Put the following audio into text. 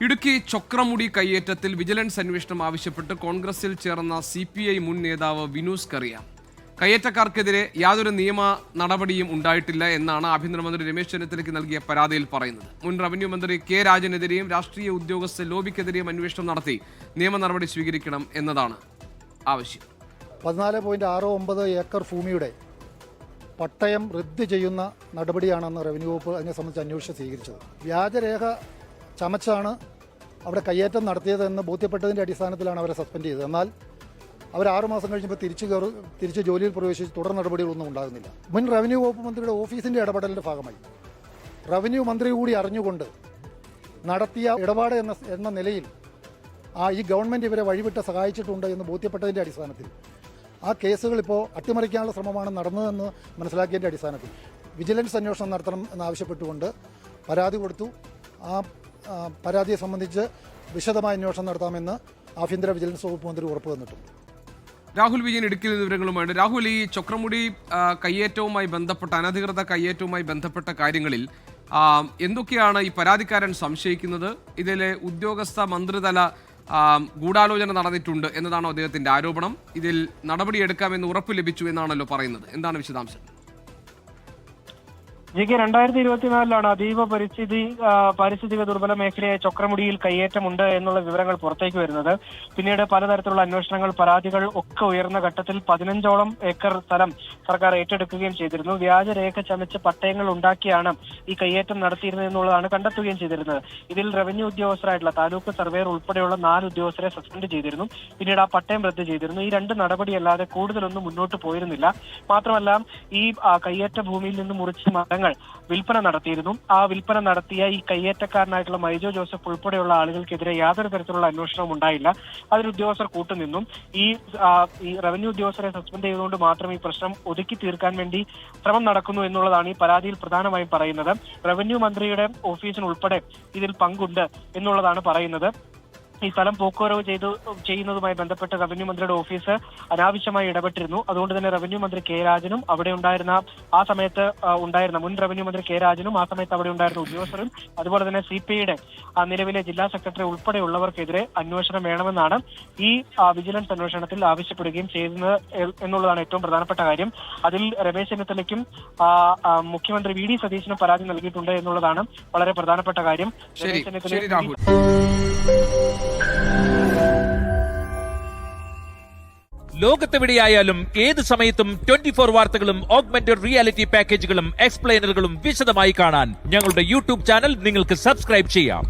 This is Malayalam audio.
ഇടുക്കി ചൊക്രമുടി കയ്യേറ്റത്തിൽ വിജിലൻസ് അന്വേഷണം ആവശ്യപ്പെട്ട് കോൺഗ്രസിൽ ചേർന്ന CPI മുൻ നേതാവ് വിനൂസ് കറിയ. കയ്യേറ്റക്കാർക്കെതിരെ യാതൊരു നിയമ നടപടിയും ഉണ്ടായിട്ടില്ല എന്നാണ് ആഭ്യന്തരമന്ത്രി രമേശ് ചെന്നിത്തലയ്ക്ക് നൽകിയ പരാതിയിൽ പറയുന്നത്. മുൻ റവന്യൂ മന്ത്രി കെ രാജനെതിരെയും രാഷ്ട്രീയ ഉദ്യോഗസ്ഥ ലോബിക്കെതിരെയും അന്വേഷണം നടത്തി നിയമ നടപടി സ്വീകരിക്കണം എന്നതാണ് ആവശ്യം. 14.69 ഏക്കർ ഭൂമിയുടെ പട്ടയം റദ്ദ് ചെയ്യുന്ന നടപടിയാണെന്ന് റവന്യൂ വകുപ്പ് അതിനെ സംബന്ധിച്ച് അന്വേഷണം സ്വീകരിച്ചത്. വ്യാജരേഖ ചമച്ചാണ് അവിടെ കയ്യേറ്റം നടത്തിയതെന്ന് ബോധ്യപ്പെട്ടതിൻ്റെ അടിസ്ഥാനത്തിലാണ് അവരെ സസ്പെൻഡ് ചെയ്തത്. എന്നാൽ അവർ 6 മാസം കഴിഞ്ഞപ്പോൾ തിരിച്ച് ജോലിയിൽ പ്രവേശിച്ച് തുടർ നടപടികളൊന്നും ഉണ്ടാകുന്നില്ല. മുൻ റവന്യൂ വകുപ്പ് മന്ത്രിയുടെ ഓഫീസിൻ്റെ ഇടപെടലിൻ്റെ ഭാഗമായി റവന്യൂ മന്ത്രി കൂടി അറിഞ്ഞുകൊണ്ട് നടത്തിയ ഇടപാട് എന്ന നിലയിൽ ഈ ഗവൺമെൻറ് ഇവരെ വഴിവിട്ട് സഹായിച്ചിട്ടുണ്ട് എന്ന് ബോധ്യപ്പെട്ടതിൻ്റെ അടിസ്ഥാനത്തിൽ ആ കേസുകൾ ഇപ്പോൾ അട്ടിമറിക്കാനുള്ള ശ്രമമാണ് നടന്നതെന്ന് മനസ്സിലാക്കിയതിൻ്റെ അടിസ്ഥാനത്തിൽ വിജിലൻസ് അന്വേഷണം നടത്തണം എന്നാവശ്യപ്പെട്ടുകൊണ്ട് പരാതി കൊടുത്തു. ആ പരാതിയെ സംബന്ധിച്ച് വിശദമായ അന്വേഷണം നടത്താമെന്ന് ആഭ്യന്തര വിജിലൻസ് വകുപ്പ് മന്ത്രി ഉറപ്പ് തന്നിട്ടുണ്ട്. രാഹുൽ വിജയൻ ഇടുക്കിയിൽ വിവരങ്ങളുമായിട്ട്. രാഹുൽ, ഈ ചൊക്രമുടി കയ്യേറ്റവുമായി ബന്ധപ്പെട്ട അനധികൃത കയ്യേറ്റവുമായി ബന്ധപ്പെട്ട കാര്യങ്ങളിൽ എന്തൊക്കെയാണ് ഈ പരാതിക്കാരൻ സംശയിക്കുന്നത്? ഇതിലെ ഉദ്യോഗസ്ഥ മന്ത്രിതല ഗൂഢാലോചന നടന്നിട്ടുണ്ട് എന്നതാണോ അദ്ദേഹത്തിന്റെ ആരോപണം? ഇതിൽ നടപടിയെടുക്കാമെന്ന് ഉറപ്പ് ലഭിച്ചു എന്നാണല്ലോ പറയുന്നത്. എന്താണ് വിശദാംശം? 2024 അതീവ പാരിസ്ഥിതിക ദുർബല മേഖലയായ ചൊക്രമുടിയിൽ കയ്യേറ്റമുണ്ട് എന്നുള്ള വിവരങ്ങൾ പുറത്തേക്ക് വരുന്നത്. പിന്നീട് പലതരത്തിലുള്ള അന്വേഷണങ്ങൾ, പരാതികൾ ഒക്കെ ഉയർന്ന ഘട്ടത്തിൽ 15ഓളം ഏക്കർ സ്ഥലം സർക്കാർ ഏറ്റെടുക്കുകയും ചെയ്തിരുന്നു. വ്യാജരേഖ ചമച്ച് പട്ടയങ്ങൾ ഉണ്ടാക്കിയാണ് ഈ കയ്യേറ്റം നടത്തിയിരുന്നത് എന്നുള്ളതാണ് കണ്ടെത്തുകയും ചെയ്തിരുന്നത്. ഇതിൽ റവന്യൂ ഉദ്യോഗസ്ഥരായിട്ടുള്ള താലൂക്ക് സർവേയർ ഉൾപ്പെടെയുള്ള 4 ഉദ്യോഗസ്ഥരെ സസ്പെൻഡ് ചെയ്തിരുന്നു. പിന്നീട് ആ പട്ടയം റദ്ദ് ചെയ്തിരുന്നു. ഈ 2 നടപടിയല്ലാതെ കൂടുതലൊന്നും മുന്നോട്ട് പോയിരുന്നില്ല. മാത്രമല്ല, ഈ കയ്യേറ്റ ഭൂമിയിൽ നിന്ന് മുറിച്ച മരങ്ങൾ വിൽപ്പന നടത്തിയിരുന്നു. ആ വിൽപ്പന നടത്തിയ ഈ കയ്യേറ്റക്കാരനായിട്ടുള്ള മൈജോ ജോസഫ് ഉൾപ്പെടെയുള്ള ആളുകൾക്കെതിരെ യാതൊരു തരത്തിലുള്ള അന്വേഷണവും ഉണ്ടായില്ല. അതിന് ഉദ്യോഗസ്ഥർ കൂട്ടുനിന്നും. ഈ റവന്യൂ ഉദ്യോഗസ്ഥരെ സസ്പെൻഡ് ചെയ്തുകൊണ്ട് മാത്രം ഈ പ്രശ്നം ഒതുക്കി തീർക്കാൻ വേണ്ടി ശ്രമം നടക്കുന്നു എന്നുള്ളതാണ് ഈ പരാതിയിൽ പ്രധാനമായും പറയുന്നത്. റവന്യൂ മന്ത്രിയുടെ ഓഫീസിന് ഉൾപ്പെടെ ഇതിൽ പങ്കുണ്ട് എന്നുള്ളതാണ് പറയുന്നത്. ഈ സ്ഥലം പോക്കുവരവ് ചെയ്യുന്നതുമായി ബന്ധപ്പെട്ട് റവന്യൂ മന്ത്രിയുടെ ഓഫീസ് അനാവശ്യമായി ഇടപെട്ടിരുന്നു. അതുകൊണ്ട് തന്നെ റവന്യൂ മന്ത്രി കെ രാജനും അവിടെ ഉണ്ടായിരുന്ന ആ സമയത്ത് ഉണ്ടായിരുന്ന മുൻ റവന്യൂ മന്ത്രി കെ രാജനും ആ സമയത്ത് അവിടെ ഉണ്ടായിരുന്ന ഉദ്യോഗസ്ഥരും അതുപോലെ തന്നെ CPIയുടെ നിലവിലെ ജില്ലാ സെക്രട്ടറി ഉൾപ്പെടെയുള്ളവർക്കെതിരെ അന്വേഷണം വേണമെന്നാണ് ഈ വിജിലൻസ് അന്വേഷണത്തിൽ ആവശ്യപ്പെടുകയും ചെയ്യുന്നത് എന്നുള്ളതാണ് ഏറ്റവും പ്രധാനപ്പെട്ട കാര്യം. അതിൽ രമേശ് ചെന്നിത്തലയ്ക്കും മുഖ്യമന്ത്രി VD സതീശനും പരാതി നൽകിയിട്ടുണ്ട് എന്നുള്ളതാണ് വളരെ പ്രധാനപ്പെട്ട കാര്യം. രമേശ് ചെന്നിത്തല ലോകത്തെവിടെയായാലും ഏത് സമയത്തും 24 വാർത്തകളും ഓഗ്മെന്റഡ് റിയാലിറ്റി പാക്കേജുകളും എക്സ്പ്ലെയിനറുകളും വിശദമായി കാണാൻ ഞങ്ങളുടെ YouTube ചാനൽ നിങ്ങൾക്ക് സബ്സ്ക്രൈബ് ചെയ്യാം.